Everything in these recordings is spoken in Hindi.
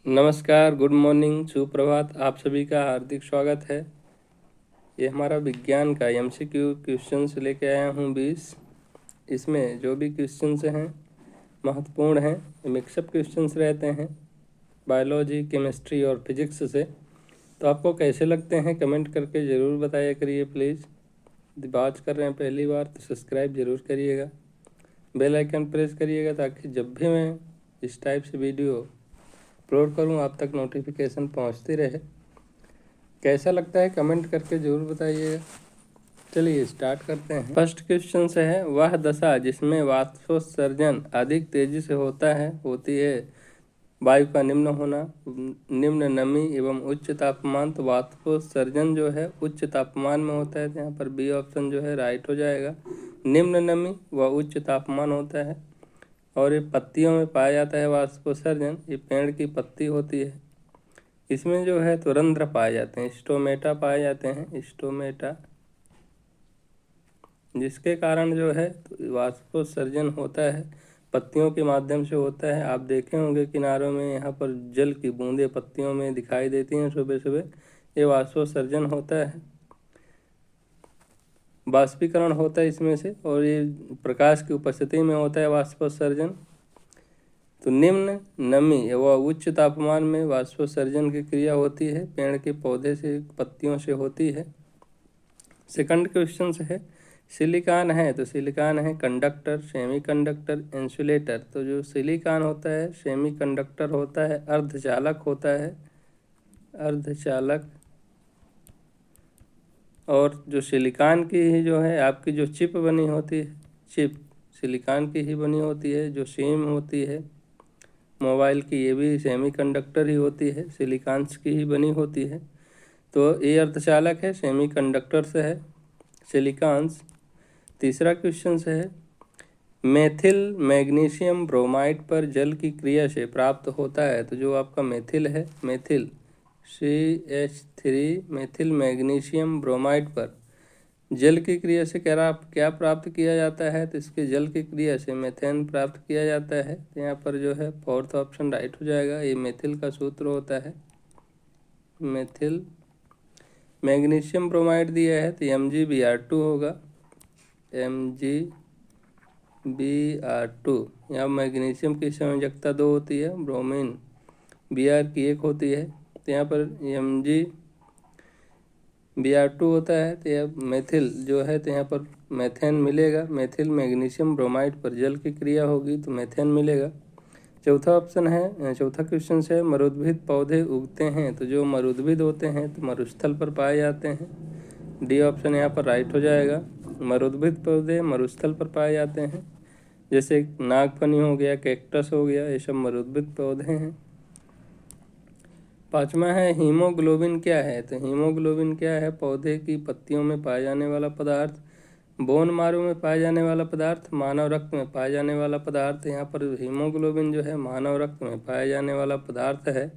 नमस्कार, गुड मॉर्निंग, सुप्रभात। आप सभी का हार्दिक स्वागत है। ये हमारा विज्ञान का एमसीक्यू क्वेश्चंस लेके आया हूँ 20। इसमें जो भी क्वेश्चंस हैं महत्वपूर्ण हैं, मिक्सअप क्वेश्चंस रहते हैं बायोलॉजी, केमिस्ट्री और फिजिक्स से। तो आपको कैसे लगते हैं कमेंट करके ज़रूर बताया करिए प्लीज़। यदि बात कर रहे हैं पहली बार तो सब्सक्राइब ज़रूर करिएगा, बेल आइकन प्रेस करिएगा ताकि जब भी मैं इस टाइप से वीडियो अपलोड करूँ आप तक नोटिफिकेशन पहुँचती रहे। कैसा लगता है कमेंट करके ज़रूर बताइएगा। चलिए स्टार्ट करते हैं। फर्स्ट क्वेश्चन से है, वह दशा जिसमें वाष्पोत्सर्जन अधिक तेजी से होती है वायु का निम्न होना, निम्न नमी एवं उच्च तापमान। तो वाष्पोत्सर्जन जो है उच्च तापमान में होता है, तो यहाँ पर बी ऑप्शन जो है राइट हो जाएगा। निम्न नमी व उच्च तापमान होता है और ये पत्तियों में पाया जाता है वाष्पोत्सर्जन। ये पेड़ की पत्ती होती है, इसमें जो है तो रंध्र पाए जाते हैं, स्टोमेटा पाए जाते हैं, स्टोमेटा, जिसके कारण जो है तो वाष्पोत्सर्जन होता है, पत्तियों के माध्यम से होता है। आप देखे होंगे किनारों में यहाँ पर जल की बूंदें पत्तियों में दिखाई देती हैं सुबह सुबह, ये वाष्पोत्सर्जन होता है, वाष्पीकरण होता है इसमें से, और ये प्रकाश की उपस्थिति में होता है वाष्पोत्सर्जन। तो निम्न नमी व उच्च तापमान में वाष्पोत्सर्जन की क्रिया होती है, पेड़ के पौधे से, पत्तियों से होती है। सेकंड क्वेश्चन है, सिलिकॉन है तो सिलिकॉन है कंडक्टर, सेमीकंडक्टर, इंसुलेटर। तो जो सिलिकॉन होता है सेमीकंडक्टर होता है, अर्धचालक होता है, अर्धचालक। और जो सिलिकॉन की ही जो है आपकी जो चिप बनी होती है, चिप सिलिकॉन की ही बनी होती है। जो सिम होती है मोबाइल की, ये भी सेमीकंडक्टर ही होती है, सिलिकॉन्स की ही बनी होती है। तो ये अर्धचालक है, सेमीकंडक्टर से है, सिलिकॉन्स। तीसरा क्वेश्चन है, मेथिल मैग्नीशियम ब्रोमाइड पर जल की क्रिया से प्राप्त होता है। तो जो आपका मेथिल है, methyl CH3 methyl magnesium bromide पर जल की क्रिया से क्या प्राप्त किया जाता है। तो इसके जल की क्रिया से मेथेन प्राप्त किया जाता है। तो यहाँ पर जो है फोर्थ ऑप्शन राइट हो जाएगा। ये मेथिल का सूत्र होता है, मेथिल। मैग्नीशियम ब्रोमाइड दिया है तो MgBr2 होगा, MgBr2। यहाँ मैग्नीशियम की संयोजकता 2 होती है, ब्रोमीन Br की 1 होती है। तो यहाँ पर MgBr2 होता है, तो यह मेथिल जो है तो यहाँ पर मेथेन मिलेगा। मेथिल मैग्नीशियम ब्रोमाइड पर जल की क्रिया होगी तो मेथेन मिलेगा। चौथा ऑप्शन है, चौथा क्वेश्चन है, मरुद्भिद पौधे उगते हैं। तो जो मरुद्भिद होते हैं तो मरुस्थल पर पाए जाते हैं, डी ऑप्शन यहाँ पर राइट हो जाएगा। मरुद्भिद पौधे मरुस्थल पर पाए जाते हैं, जैसे नागफनी हो गया, कैक्टस हो गया, ये सब मरुद्भिद पौधे हैं। पांचवा है, हीमोग्लोबिन क्या है। तो हीमोग्लोबिन क्या है, पौधे की पत्तियों में पाए जाने वाला पदार्थ, बोन मारो में पाए जाने वाला पदार्थ, मानव रक्त में पाए जाने वाला पदार्थ। यहाँ पर हीमोग्लोबिन जो है मानव रक्त में पाए जाने वाला पदार्थ है,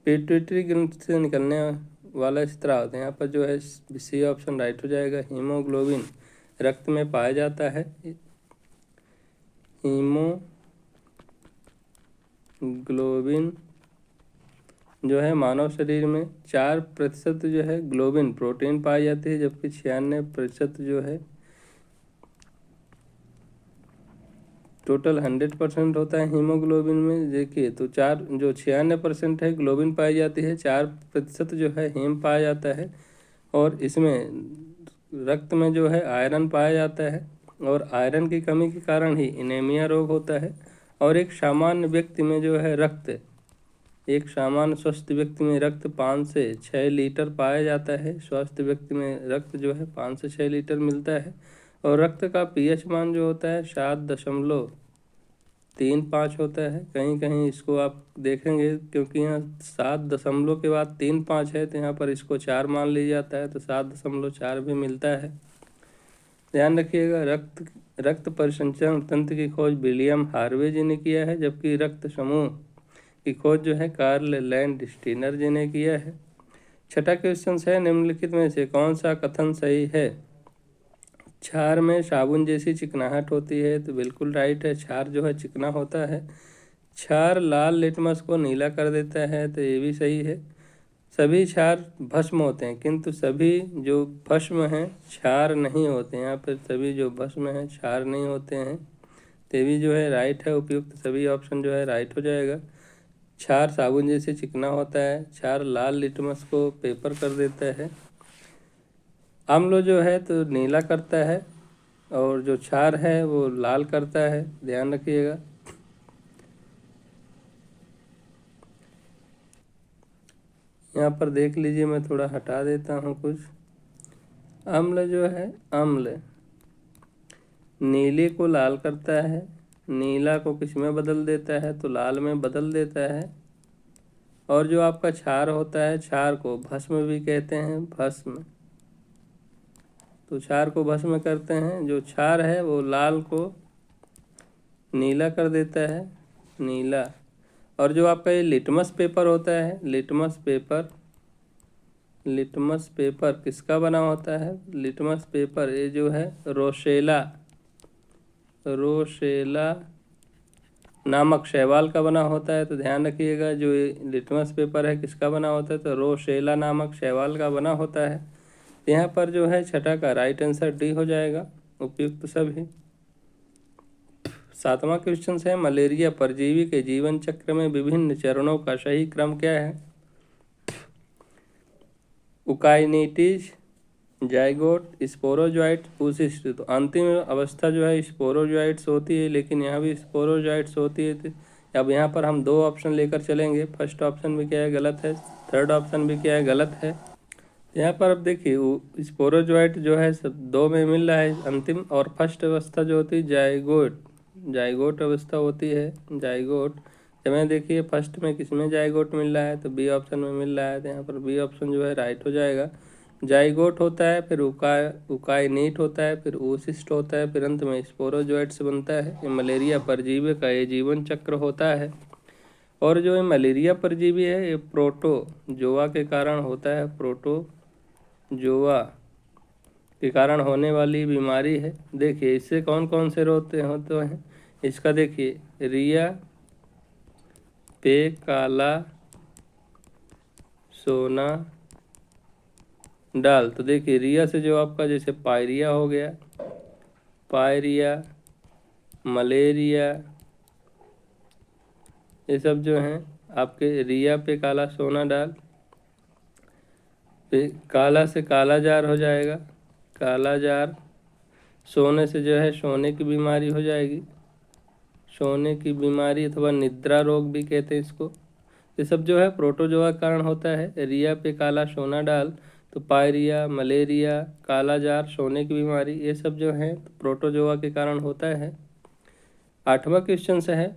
पिट्यूटरी ग्रंथि से निकलने वाला स्राव। यहाँ पर जो है सी ऑप्शन राइट हो जाएगा। हीमोग्लोबिन रक्त में पाया जाता है। हीमोग्लोबिन जो है मानव शरीर में 4% जो है ग्लोबिन प्रोटीन पाई जाती है, जबकि 96% जो है टोटल 100% होता है हीमोग्लोबिन में। देखिए तो 96% है ग्लोबिन पाई जाती है, 4% जो है हीम पाया जाता है। और इसमें रक्त में जो है आयरन पाया जाता है, और आयरन की कमी के कारण ही एनीमिया रोग होता है। और एक सामान्य व्यक्ति में जो है एक सामान्य स्वस्थ व्यक्ति में रक्त 5 से 6 लीटर पाया जाता है। स्वस्थ व्यक्ति में रक्त जो है 5 से 6 लीटर मिलता है। और रक्त का pH मान जो होता है 7.35 होता है। कहीं कहीं इसको आप देखेंगे, क्योंकि यहाँ 7 के बाद 3.5 है, तो यहाँ पर इसको 4 मान लिया जाता है, तो 7.4 भी मिलता है। ध्यान रखिएगा, रक्त परिसंचरण तंत्र की खोज विलियम हार्वे जी ने किया है, जबकि रक्त समूह की खोज जो है कार्ल लैंडस्टीनर जी ने किया है। छठा क्वेश्चन है, निम्नलिखित में से कौन सा कथन सही है। क्षार में साबुन जैसी चिकनाहट होती है। तो बिल्कुल राइट है, क्षार जो है चिकना होता है। क्षार लाल लिटमस को नीला कर देता है, तो ये भी सही है। सभी क्षार भस्म होते हैं, किंतु सभी जो भस्म हैं क्षार नहीं होते हैं। यहाँ पर सभी जो भस्म हैं क्षार नहीं होते हैं, तो भी जो है राइट है। उपयुक्त सभी ऑप्शन जो है राइट हो जाएगा। क्षार साबुन जैसे चिकना होता है, क्षार लाल लिटमस को पेपर कर देता है। अम्ल जो है तो नीला करता है, और जो क्षार है वो लाल करता है, ध्यान रखिएगा। यहाँ पर देख लीजिए, मैं थोड़ा हटा देता हूँ कुछ। अम्ल जो है, अम्ल नीले को लाल करता है, नीला को किस में बदल देता है, तो लाल में बदल देता है। और जो आपका क्षार होता है, क्षार को भस्म भी कहते हैं, भस्म, तो क्षार को भस्म करते हैं। जो क्षार है वो लाल को नीला कर देता है, नीला। और जो आपका ये लिटमस पेपर होता है, लिटमस पेपर, लिटमस पेपर किसका बना होता है? लिटमस पेपर ये जो है रोशेला, रोशेला नामक शैवाल का बना होता है। तो ध्यान रखिएगा, जो ये लिटमस पेपर है किसका बना होता है? तो रोशेला नामक शैवाल का बना होता है। यहाँ पर जो है छठा का राइट आंसर डी हो जाएगा, उपयुक्त सभी। 7वां क्वेश्चन है, मलेरिया परजीवी के जीवन चक्र में विभिन्न चरणों का सही क्रम क्या है? उकाइनेटिस, जाइगोट, स्पोरोजॉइट, उसिस्ट। तो अंतिम अवस्था जो है स्पोरोजॉइट्स होती है, लेकिन यहाँ भी स्पोरोजॉइट्स होती है। अब यहाँ पर हम दो ऑप्शन लेकर चलेंगे। फर्स्ट ऑप्शन भी क्या है? गलत है। थर्ड ऑप्शन भी क्या है? गलत है। यहाँ पर अब देखिए, स्पोरोजॉइट जो है सब दो में मिल रहा है अंतिम, और फर्स्ट अवस्था जो होती है जाइगोट, जाइगोट अवस्था होती है, जाइगोट। जब देखिए फर्स्ट में किसमें जाइगोट मिल रहा है? तो बी ऑप्शन में मिल रहा है, तो यहाँ पर बी ऑप्शन जो है राइट हो जाएगा। जाइगोट होता है, फिर उकाइनेट होता है, फिर oocyst होता है, फिर अंत में स्पोरोजॉइट्स बनता है। ये मलेरिया परजीवी का ये जीवन चक्र होता है। और जो ये मलेरिया परजीवी है ये प्रोटोजोआ के कारण होता है, प्रोटोजोआ के कारण होने वाली बीमारी है। देखिए इससे कौन कौन से होते हैं? इसका देखिए, रिया पे काला सोना डाल। तो देखिए रिया से जो आपका जैसे पायरिया हो गया, पायरिया, मलेरिया, ये सब जो हैं आपके रिया पे काला सोना डाल, पे काला से काला जार हो जाएगा, काला जार। सोने से जो है सोने की बीमारी हो जाएगी, सोने की बीमारी अथवा निद्रा रोग भी कहते हैं इसको। ये सब जो है प्रोटोजोआ कारण होता है। रिया पे काला सोना डाल, तो पायरिया, मलेरिया, काला जार, सोने की बीमारी, ये सब जो है प्रोटोजोआ के कारण होता है। 8वां क्वेश्चन से है,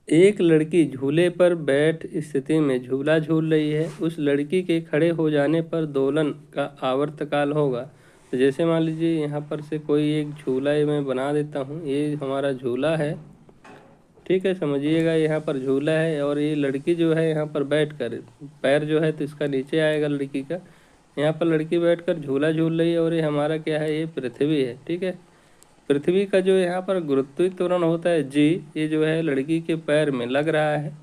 एक लड़की झूले पर बैठ स्थिति में झूला झूल रही है, उस लड़की के खड़े हो जाने पर दोलन का आवर्तकाल होगा। तो जैसे मान लीजिए यहाँ पर से कोई एक झूला मैं बना देता हूँ, ये हमारा झूला है, ठीक है, समझिएगा। यहाँ पर झूला है और ये लड़की जो है यहाँ पर बैठकर, पैर जो है तो इसका नीचे आएगा लड़की का। यहाँ पर लड़की बैठकर झूला झूल रही है, और ये हमारा क्या है? ये पृथ्वी है, ठीक है। पृथ्वी का जो यहाँ पर गुरुत्वीय त्वरण होता है जी, ये जो है लड़की के पैर में लग रहा है।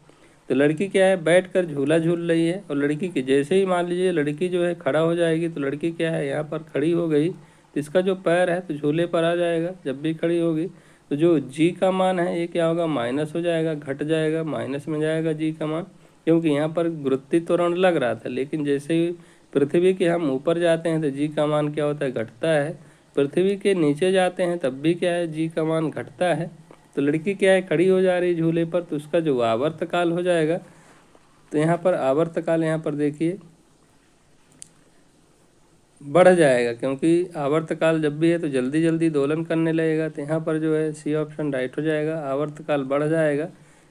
तो लड़की क्या है? बैठकर झूला झूल रही है, और लड़की के जैसे ही मान लीजिए लड़की जो है खड़ा हो जाएगी, तो लड़की क्या है? यहाँ पर खड़ी हो गई, तो इसका जो पैर है तो झूले पर आ जाएगा जब भी खड़ी होगी। तो जो जी का मान है ये क्या होगा? माइनस हो जाएगा, घट जाएगा, माइनस में जाएगा जी का मान, क्योंकि यहाँ पर गुरुत्वीय त्वरण लग रहा था। लेकिन जैसे ही पृथ्वी के हम ऊपर जाते हैं तो जी का मान क्या होता है? घटता है। पृथ्वी के नीचे जाते हैं तब भी क्या है? जी का मान घटता है। तो लड़की क्या है? खड़ी हो जा रही झूले पर, तो उसका जो आवर्तकाल हो जाएगा, तो यहाँ पर आवर्तकाल यहाँ पर देखिए बढ़ जाएगा, क्योंकि आवर्तकाल जब भी है तो जल्दी जल्दी दोलन करने लगेगा। तो यहाँ पर जो है सी ऑप्शन राइट हो जाएगा, आवर्तकाल बढ़ जाएगा,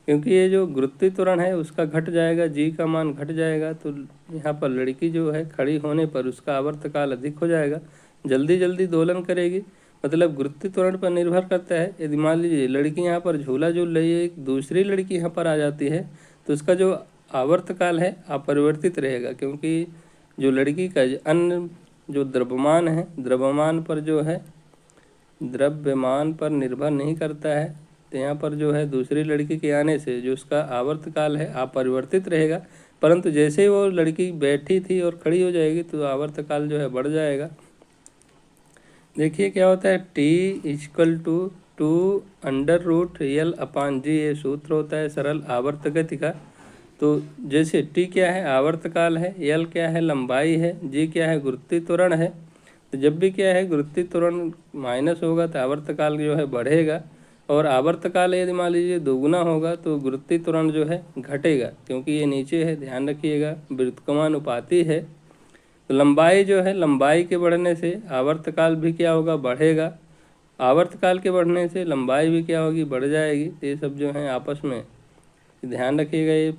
क्योंकि ये जो गुरुत्वीय त्वरण है उसका घट जाएगा, जी का मान घट जाएगा। तो यहाँ पर लड़की जो है खड़ी होने पर उसका आवर्तकाल अधिक हो जाएगा, जल्दी जल्दी दोलन करेगी। मतलब गुरुत्वीय त्वरण पर निर्भर करता है। यदि मान लीजिए लड़की यहाँ पर झूला झूल रही है, एक दूसरी लड़की यहाँ पर आ जाती है, तो उसका जो आवर्तकाल है अपरिवर्तित रहेगा, क्योंकि जो लड़की का अन्य जो द्रव्यमान है, द्रव्यमान पर जो है, द्रव्यमान पर निर्भर नहीं करता है, तो यहाँ पर जो है दूसरी लड़की के आने से जो उसका आवर्तकाल है अपरिवर्तित रहेगा, परंतु जैसे ही वो लड़की बैठी थी और खड़ी हो जाएगी तो आवर्तकाल जो है बढ़ जाएगा। देखिए क्या होता है, T=2√L/G, ये सूत्र होता है सरल आवर्त गति का। तो जैसे T क्या है, आवर्तकाल है, L क्या है, लंबाई है, G क्या है, गुरुत्वीय त्वरण है। तो जब भी क्या है गुरुत्वीय त्वरण माइनस होगा तो आवर्तकाल जो है बढ़ेगा, और आवर्तकाल यदि मान लीजिए दोगुना होगा तो गुरुत्वीय त्वरण जो है घटेगा, क्योंकि ये नीचे है, ध्यान रखिएगा, व्युत्क्रमानुपाती है। तो लंबाई जो है, लंबाई के बढ़ने से आवर्तकाल भी क्या होगा, बढ़ेगा। आवर्तकाल के बढ़ने से लंबाई भी क्या होगी, बढ़ जाएगी। तो ये सब जो है आपस में ध्यान रखिएगा। ये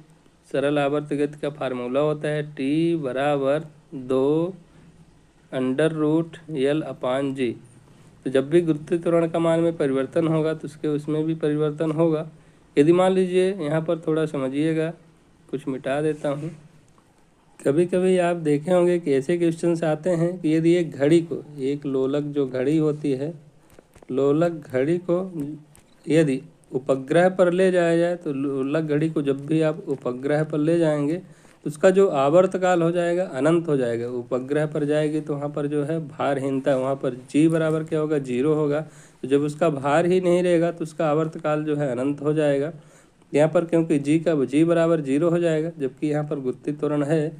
सरल आवर्त गति का फार्मूला होता है T=2√L/G। तो जब भी गुरुत्वीय त्वरण का मान में परिवर्तन होगा तो उसमें भी परिवर्तन होगा। यदि मान लीजिए, यहाँ पर थोड़ा समझिएगा, कुछ मिटा देता हूँ। कभी कभी आप देखे होंगे कि ऐसे क्वेश्चंस आते हैं कि यदि एक घड़ी को, एक लोलक जो घड़ी होती है, लोलक घड़ी को यदि उपग्रह पर ले जाया जाए, तो लोलक घड़ी को जब भी आप उपग्रह पर ले जाएंगे तो उसका जो आवर्तकाल हो जाएगा अनंत हो जाएगा। उपग्रह पर जाएगी तो वहाँ पर जो है भारहीनता, वहाँ पर G बराबर क्या होगा, 0 होगा। तो जब उसका भार ही नहीं रहेगा तो उसका आवर्तकाल जो है अनंत हो जाएगा। यहाँ पर क्योंकि G बराबर 0 हो जाएगा, जबकि यहाँ पर गुरुत्वीय त्वरण है।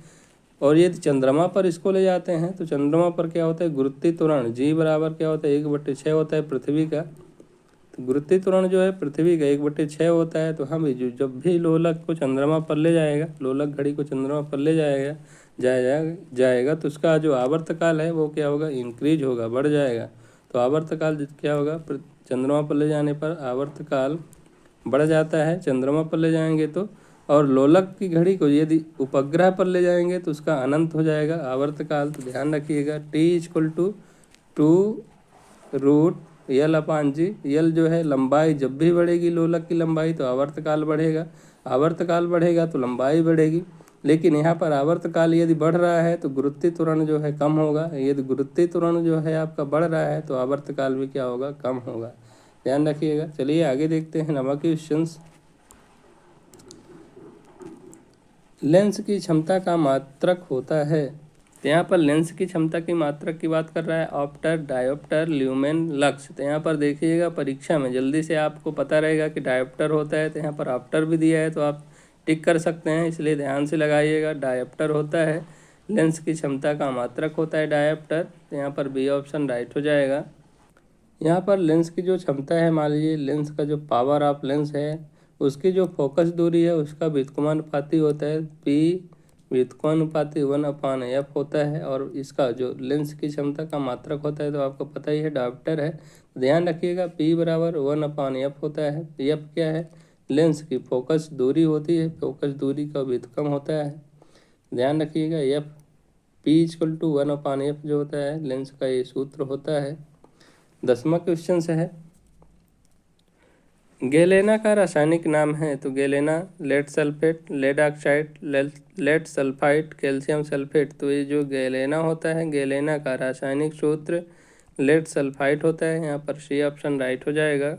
और यदि चंद्रमा पर इसको ले जाते हैं तो चंद्रमा पर क्या होता है, गुरुत्वीय त्वरण G बराबर क्या होता है, 1/6 होता है पृथ्वी का। तो गुरुत्वीय त्वरण जो है पृथ्वी का 1/6 होता है। तो हम जब भी लोलक को चंद्रमा पर ले जाएगा, लोलक घड़ी को चंद्रमा पर ले जाएगा तो उसका जो आवर्तकाल है वो क्या होगा, इंक्रीज होगा, बढ़ जाएगा। तो आवर्तकाल क्या होगा, चंद्रमा पर ले जाने पर आवर्तकाल बढ़ जाता है, चंद्रमा पर ले जाएंगे तो। और लोलक की घड़ी को यदि उपग्रह पर ले जाएंगे तो उसका अनंत हो जाएगा आवर्तकाल। तो ध्यान रखिएगा, T=2√L/G। L जो है लंबाई, जब भी बढ़ेगी लोलक की लंबाई तो आवर्तकाल बढ़ेगा, आवर्तकाल बढ़ेगा तो लंबाई बढ़ेगी। लेकिन यहाँ पर आवर्तकाल यदि बढ़ रहा है तो गुरुत्वीय त्वरण जो है कम होगा। यदि गुरुत्वीय त्वरण जो है आपका बढ़ रहा है तो आवर्तकाल भी क्या होगा, कम होगा। ध्यान रखिएगा। चलिए आगे देखते हैं नवा क्वेश्चंस। लेंस की क्षमता का मात्रक होता है। तो यहाँ पर लेंस की क्षमता की मात्रक की बात कर रहा है, ऑप्टर, डायोप्टर, ल्यूमेन, लक्स। तो यहाँ पर देखिएगा परीक्षा में जल्दी से आपको पता रहेगा कि डायोप्टर होता है, तो यहाँ पर ऑप्टर भी दिया है तो आप टिक कर सकते हैं, इसलिए ध्यान से लगाइएगा। डायोप्टर होता है, लेंस की क्षमता का मात्रक होता है डायोप्टर। तो यहाँ पर बी ऑप्शन राइट हो जाएगा। यहाँ पर लेंस की जो क्षमता है, मान लीजिए लेंस का जो पावर ऑफ लेंस है, उसकी जो फोकस दूरी है उसका व्युत्क्रमानुपाती होता है, P व्युत्क्रमानुपाती 1/f होता है। और इसका जो लेंस की क्षमता का मात्रक होता है तो आपको पता ही है, डायोप्टर है। ध्यान रखिएगा, P बराबर 1/f होता है। F क्या है, लेंस की फोकस दूरी होती है, फोकस दूरी का व्युत्क्रम होता है। ध्यान रखिएगा, F P=1/f जो होता है लेंस का, ये सूत्र होता है। 10वां क्वेश्चन से है, गैलेना का रासायनिक नाम है। तो galena, lead sulphate, lead oxide, lead sulphide, calcium sulphate. तो ये जो गैलेना होता है, गैलेना का रासायनिक सूत्र लेड सल्फाइड होता है। यहाँ पर सी ऑप्शन राइट हो जाएगा।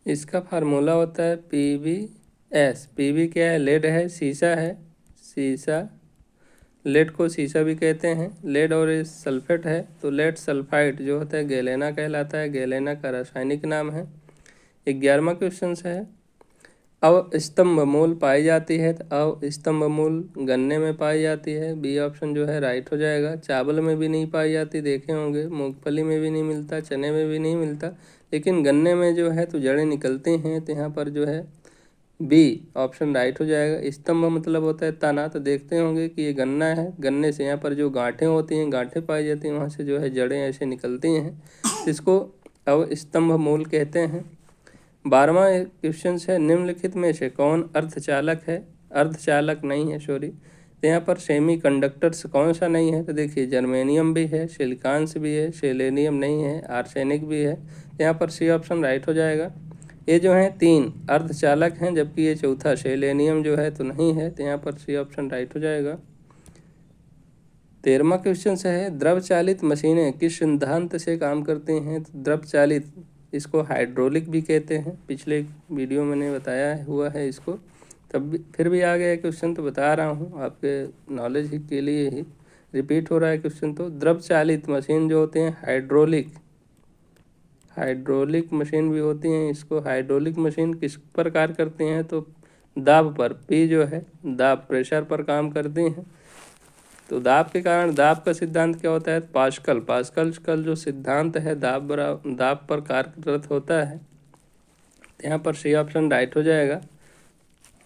इसका फार्मूला होता है PbS। Pb क्या है, लेड है, शीशा है, शीशा, लेड को शीशा भी कहते हैं, लेड। और ये सल्फेट है, तो लेड सल्फाइड जो होता है गैलेना कहलाता है, गैलेना का रासायनिक नाम है। 11वां क्वेश्चन है, अवस्तंभ मूल पाई जाती है। तो अवस्तंभ मूल गन्ने में पाई जाती है, बी ऑप्शन जो है राइट हो जाएगा। चावल में भी नहीं पाई जाती, देखे होंगे, मूंगफली में भी नहीं मिलता, चने में भी नहीं मिलता, लेकिन गन्ने में जो है तो जड़ें निकलती हैं। तो यहाँ पर जो है बी ऑप्शन राइट हो जाएगा। स्तंभ मतलब होता है तना। तो देखते होंगे कि ये गन्ना है, गन्ने से यहाँ पर जो गांठें होती हैं, गांठें पाई जाती हैं, वहाँ से जो है जड़ें ऐसे निकलती हैं, इसको अवस्तंभ मूल कहते हैं। 12वां क्वेश्चन है, निम्नलिखित में से कौन अर्धचालक है, अर्धचालक नहीं है, सॉरी। तो यहाँ पर सेमी कंडक्टर्स कौन सा नहीं है, तो देखिए जर्मेनियम भी है, सिलिकॉन्स भी है, सेलेनियम नहीं है, आर्सेनिक भी है। यहाँ पर सी ऑप्शन राइट हो जाएगा। ये जो हैं 3 अर्धचालक हैं, जबकि ये चौथा सेलेनियम जो है तो नहीं है। तो यहाँ पर सी ऑप्शन राइट हो जाएगा। 13वां क्वेश्चन है, द्रव चालित मशीनें किस सिद्धांत से काम करती हैं। तो द्रव चालित इसको हाइड्रोलिक भी कहते हैं, पिछले वीडियो मैंने बताया हुआ है इसको, तब भी फिर भी आ गया क्वेश्चन तो बता रहा हूँ आपके नॉलेज ही के लिए ही रिपीट हो रहा है क्वेश्चन। तो द्रव चालित मशीन जो होते हैं हाइड्रोलिक मशीन भी होती हैं। इसको हाइड्रोलिक मशीन किस पर कार्य करते हैं तो दाब पर, पी जो है दाब प्रेशर पर काम करती हैं। तो दाब के कारण दाब का सिद्धांत क्या होता है, पास्कल का जो सिद्धांत है दाब पर कार्यरत होता है। यहाँ पर सी ऑप्शन राइट हो जाएगा।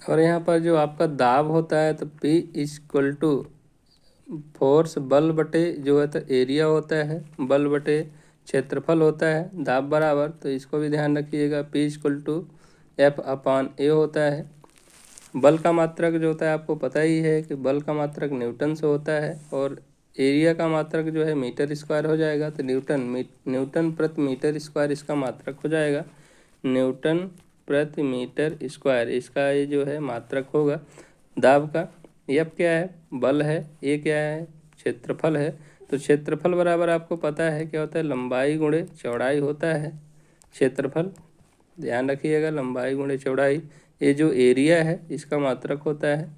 और यहाँ पर जो आपका दाब होता है तो P इक्वल टू फोर्स बल बटे जो है तो एरिया होता है, बल बटे क्षेत्रफल होता है, दाब बराबर, तो इसको भी ध्यान रखिएगा। P इक्वल टू F/A होता है। बल का मात्रक जो होता है आपको पता ही है कि बल का मात्रक न्यूटन से होता है, और एरिया का मात्रक जो है मीटर स्क्वायर हो जाएगा। तो न्यूटन प्रति मीटर स्क्वायर इसका मात्रक हो जाएगा, न्यूटन प्रति मीटर स्क्वायर इसका ये जो है मात्रक होगा दाब का। F क्या है, बल है, A क्या है, क्षेत्रफल है। तो क्षेत्रफल बराबर आपको पता है क्या होता है, लंबाई गुणे चौड़ाई होता है क्षेत्रफल, ध्यान रखिएगा, लंबाई गुणे चौड़ाई। ये जो एरिया है इसका मात्रक होता है,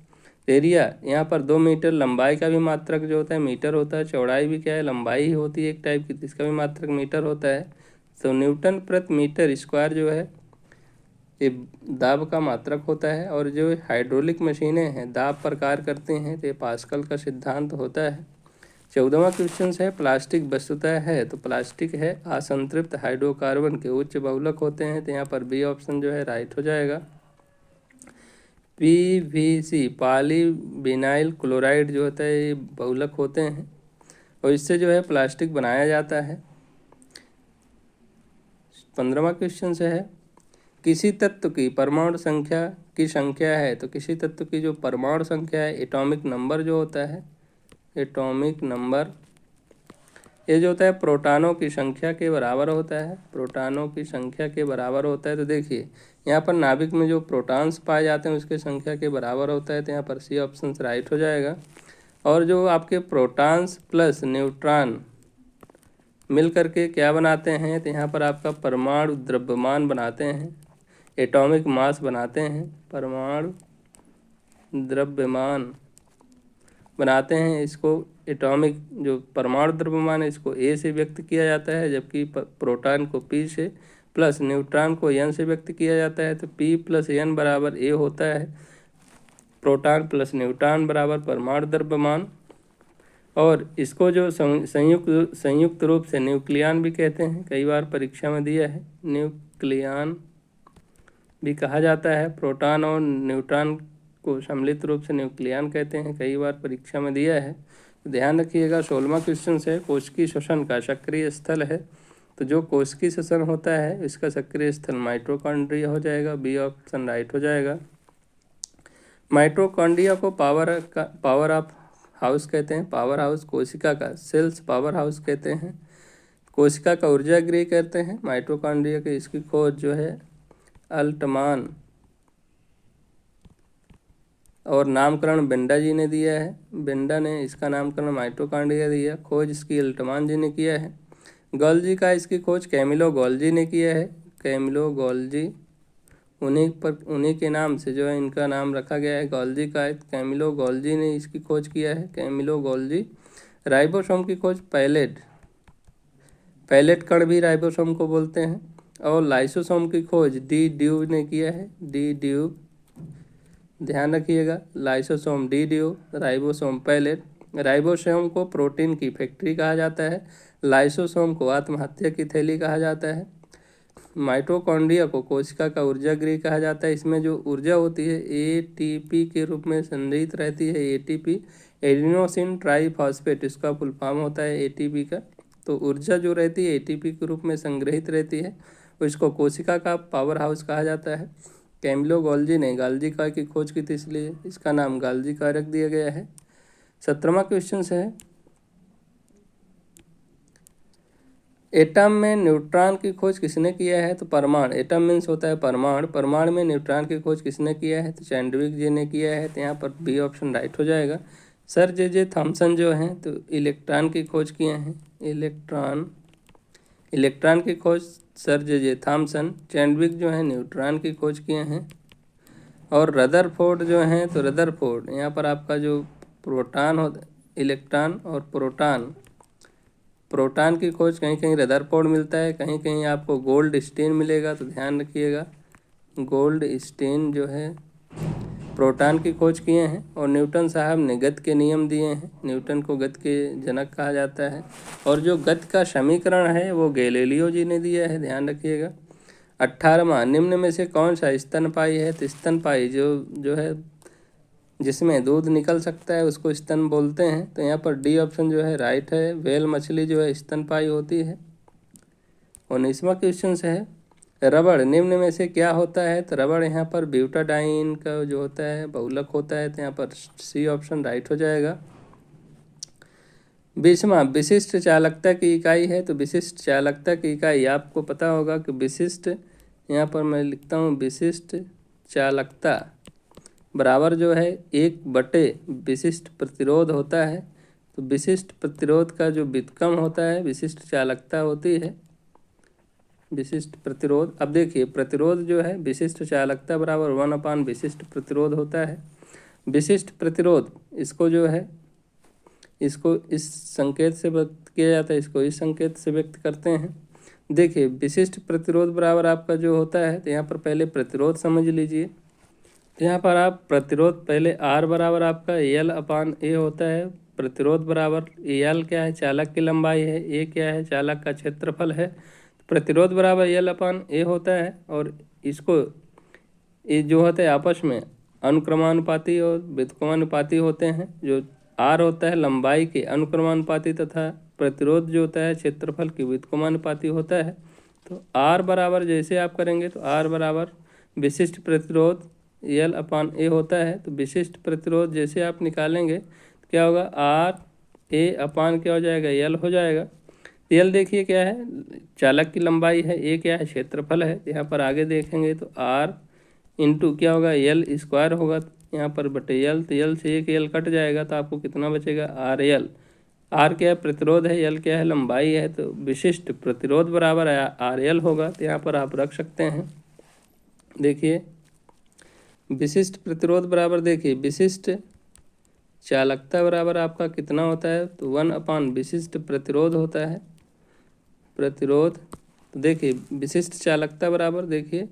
एरिया यहाँ पर 2 मीटर, लंबाई का भी मात्रक जो होता है मीटर होता है, चौड़ाई भी क्या है लंबाई ही होती है एक टाइप की, इसका भी मात्रक मीटर होता है। तो न्यूटन प्रति मीटर स्क्वायर जो है ये दाब का मात्रक होता है। और जो हाइड्रोलिक मशीनें हैं दाब पर कार्य करते हैं तो ये पास्कल का सिद्धांत होता है। 14वां क्वेश्चन है, प्लास्टिक वस्तुतः है तो प्लास्टिक है असंतृप्त हाइड्रोकार्बन के उच्च बहुलक होते हैं। तो यहाँ पर बी ऑप्शन जो है राइट हो जाएगा। PVC पॉलीविनाइल क्लोराइड जो होता है ये बहुलक होते हैं और इससे जो है प्लास्टिक बनाया जाता है। 15वां क्वेश्चन से है, किसी तत्व की परमाणु संख्या की संख्या है तो किसी तत्व की जो परमाणु संख्या है, एटॉमिक नंबर जो होता है, एटॉमिक नंबर ये जो होता है प्रोटॉनों की संख्या के बराबर होता है, प्रोटॉनों की संख्या के बराबर होता है। तो देखिए यहाँ पर नाभिक में जो प्रोटॉन्स पाए जाते हैं उसके संख्या के बराबर होता है। तो यहाँ पर सी ऑप्शन राइट हो जाएगा। और जो आपके प्रोटॉन्स प्लस न्यूट्रॉन मिल करके क्या बनाते हैं तो यहाँ पर आपका परमाणु द्रव्यमान बनाते हैं, एटॉमिक मास बनाते हैं, परमाणु द्रव्यमान बनाते हैं। इसको एटॉमिक जो परमाणु द्रव्यमान है इसको A से व्यक्त किया जाता है, जबकि प्रोटॉन को P से प्लस न्यूट्रॉन को N से व्यक्त किया जाता है। तो P प्लस N बराबर A होता है, प्रोटॉन प्लस न्यूट्रॉन बराबर परमाणु द्रव्यमान। और इसको जो संयुक्त रूप से न्यूक्लियन भी कहते हैं, कई बार परीक्षा में दिया है, न्यूक्लियन भी कहा जाता है। प्रोटॉन और न्यूट्रॉन को सम्मिलित रूप से न्यूक्लियन कहते हैं, कई बार परीक्षा में दिया है, तो ध्यान रखिएगा। 16वां क्वेश्चन है, कोशिकीय श्वसन का सक्रिय स्थल है तो जो कोशिकीय श्वसन होता है इसका सक्रिय स्थल माइटोकॉन्ड्रिया हो जाएगा, बी ऑप्शन राइट हो जाएगा। माइटोकॉन्ड्रिया को पावर ऑफ हाउस कहते हैं, पावर हाउस, कोशिका का सेल्स पावर हाउस कहते हैं, कोशिका का ऊर्जा गृह कहते हैं माइटोकॉन्ड्रिया के। इसकी खोज जो है अल्टमान और नामकरण बेंडा जी ने दिया है, बेंडा ने इसका नामकरण माइटोकॉन्ड्रिया दिया, खोज इसकी अल्टमान जी ने किया है। गोल्जी का इसकी खोज कैमिलो गोल्जी ने किया है, कैमिलो गोल्जी, उन्हीं के नाम से जो है इनका नाम रखा गया है गोल्जी का, कैमिलो गोल्जी ने इसकी खोज किया है, कैमिलो गोल्जी। राइबोसोम की खोज पैलेट कण भी राइबोसोम को बोलते हैं। और लाइसोसोम की खोज डी ड्यूब ने किया है, डी ड्यूब, ध्यान रखिएगा, lysosome de Duve, ribosome Palade. Ribosome को प्रोटीन की फैक्ट्री कहा जाता है, लाइसोसोम को आत्महत्या की थैली कहा जाता है, माइटोकॉन्ड्रिया को कोशिका का ऊर्जा गृह कहा जाता है। इसमें जो ऊर्जा होती है ATP के रूप में संग्रहित रहती है, ATP एडिनोसिन ट्राईफॉस्फेट इसका फुल फॉर्म होता है ATP का। तो ऊर्जा जो रहती है ATP के रूप में संग्रहित रहती है, इसको कोशिका का पावर हाउस कहा जाता है। कैमिलो गोल्जी ने गाल्जी का की खोज की थी, इसलिए इसका नाम गाल्जी का रख दिया गया है। 17वां क्वेश्चन है, एटम में न्यूट्रॉन की खोज किसने किया है तो परमाणु, एटम मीन्स होता है परमाणु, परमाणु में न्यूट्रॉन की खोज किसने किया है तो चैंडविक जी ने किया है। तो यहाँ पर बी ऑप्शन राइट हो जाएगा। सर जे थॉमसन जो हैं तो इलेक्ट्रॉन की खोज किए हैं, इलेक्ट्रॉन इलेक्ट्रॉन की खोज सर जे थॉमसन, चैडविक जो है न्यूट्रॉन की खोज किए हैं, और रदरफोर्ड जो हैं, तो रदरफोर्ड यहाँ पर आपका जो प्रोटॉन हो, इलेक्ट्रॉन और प्रोटॉन की खोज कहीं कहीं रदरफोर्ड मिलता है, कहीं कहीं आपको गोल्ड स्टेन मिलेगा, तो ध्यान रखिएगा। गोल्ड स्टेन जो है प्रोटॉन की खोज किए हैं, और न्यूटन साहब ने गति के नियम दिए हैं। न्यूटन को गति के जनक कहा जाता है, और जो गति का समीकरण है वो गैलीलियो जी ने दिया है, ध्यान रखिएगा। 18वां, निम्न में से कौन सा स्तनपायी है? तो स्तनपायी जो है जिसमें दूध निकल सकता है उसको स्तन बोलते हैं, तो यहाँ पर डी ऑप्शन जो है राइट है। व्हेल मछली जो है स्तनपायी होती है। 19वां क्वेश्चन है, रबड़ निम्न में से क्या होता है? तो रबड़ यहाँ पर ब्यूटाडाइन का जो होता है बहुलक होता है, तो यहाँ पर सी ऑप्शन राइट हो जाएगा। 20वां, विशिष्ट चालकता की इकाई है। तो विशिष्ट चालकता की इकाई आपको पता होगा कि विशिष्ट, यहाँ पर मैं लिखता हूँ विशिष्ट चालकता बराबर जो है 1/, विशिष्ट प्रतिरोध होता है। तो विशिष्ट प्रतिरोध का जो व्युत्क्रम होता है विशिष्ट चालकता होती है। विशिष्ट प्रतिरोध, अब देखिए प्रतिरोध जो है विशिष्ट चालकता बराबर 1/, विशिष्ट प्रतिरोध होता है। विशिष्ट प्रतिरोध इसको जो है इसको इस संकेत से व्यक्त किया जाता है, इसको इस संकेत से व्यक्त करते हैं। देखिए विशिष्ट प्रतिरोध बराबर आपका जो होता है, तो यहाँ पर पहले प्रतिरोध समझ लीजिए। तो यहाँ पर आप प्रतिरोध पहले R बराबर आपका L/A होता है। प्रतिरोध बराबर L क्या है? चालक की लंबाई है। A क्या है? चालक का क्षेत्रफल है। प्रतिरोध बराबर L/A होता है, और इसको ये जो होता है आपस में अनुक्रमानुपाती और व्युत्क्रमानुपाती होते हैं। जो R होता है लंबाई के अनुक्रमानुपाती, तथा प्रतिरोध जो होता है क्षेत्रफल की व्युत्क्रमानुपाती होता है। तो R बराबर जैसे आप करेंगे तो R बराबर विशिष्ट प्रतिरोध L/A होता है। तो विशिष्ट प्रतिरोध जैसे आप निकालेंगे तो क्या होगा? RA/ क्या हो जाएगा? L हो जाएगा। L देखिए क्या है? चालक की लंबाई है। A क्या है? क्षेत्रफल है। यहाँ पर आगे देखेंगे तो R इंटू क्या होगा? L² होगा यहाँ पर बटे L। तो L से एक L कट जाएगा, तो आपको कितना बचेगा? RL। R क्या है? प्रतिरोध है। L क्या है? लंबाई है। तो विशिष्ट प्रतिरोध बराबर RL होगा। तो यहाँ पर आप रख सकते हैं। देखिए विशिष्ट प्रतिरोध बराबर, देखिए विशिष्ट चालकता बराबर आपका कितना होता है? तो 1/, विशिष्ट प्रतिरोध होता है। प्रतिरोध, तो देखिए विशिष्ट चालकता बराबर, देखिए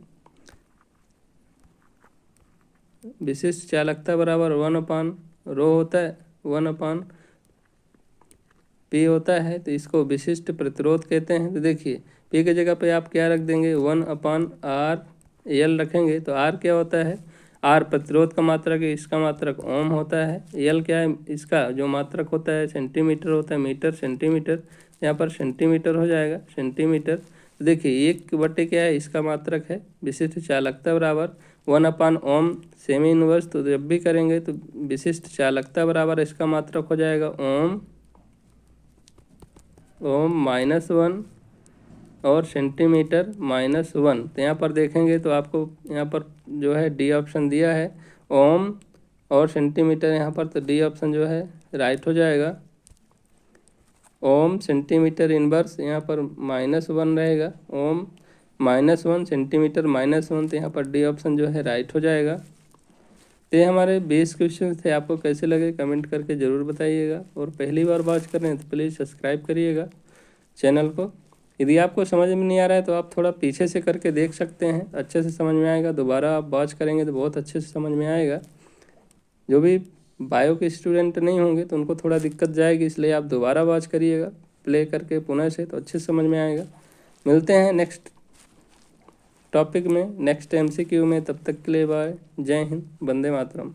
विशिष्ट चालकता बराबर 1/ρ होता है, 1/P होता है। तो इसको विशिष्ट प्रतिरोध कहते हैं। तो देखिए P की जगह पे आप क्या रख देंगे? 1/RL रखेंगे। तो R क्या होता है? R प्रतिरोध का मात्रक है, इसका मात्रक ओम होता है। L क्या है? इसका जो मात्रक होता है सेंटीमीटर होता है, मीटर सेंटीमीटर, यहाँ पर सेंटीमीटर हो जाएगा, सेंटीमीटर। तो देखिए 1/, क्या है? इसका मात्रक है। विशिष्ट चालकता बराबर 1/Ω सेमी इनवर्स। तो जब भी करेंगे तो विशिष्ट चालकता बराबर इसका मात्रक हो जाएगा ओम -1 और सेंटीमीटर -1। तो यहाँ पर देखेंगे तो आपको यहाँ पर जो है डी ऑप्शन दिया है, ओम और सेंटीमीटर। यहाँ पर तो डी ऑप्शन जो है राइट हो जाएगा। ओम सेंटीमीटर इनवर्स यहाँ पर -1 रहेगा, ओम -1 सेंटीमीटर -1। तो यहाँ पर डी ऑप्शन जो है राइट हो जाएगा। तो ये हमारे 20 क्वेश्चन थे। आपको कैसे लगे कमेंट करके ज़रूर बताइएगा, और पहली बार वॉच कर रहे हैं तो प्लीज़ सब्सक्राइब करिएगा चैनल को। यदि आपको समझ में नहीं आ रहा है तो आप थोड़ा पीछे से करके देख सकते हैं, अच्छे से समझ में आएगा। दोबारा आप वॉच करेंगे तो बहुत अच्छे से समझ में आएगा। जो भी बायो के स्टूडेंट नहीं होंगे तो उनको थोड़ा दिक्कत जाएगी, इसलिए आप दोबारा वॉच करिएगा प्ले करके पुनः से, तो अच्छे से समझ में आएगा। मिलते हैं नेक्स्ट टॉपिक में, नेक्स्ट MCQ में। तब तक के लिए बाय। जय हिंद, वंदे मातरम।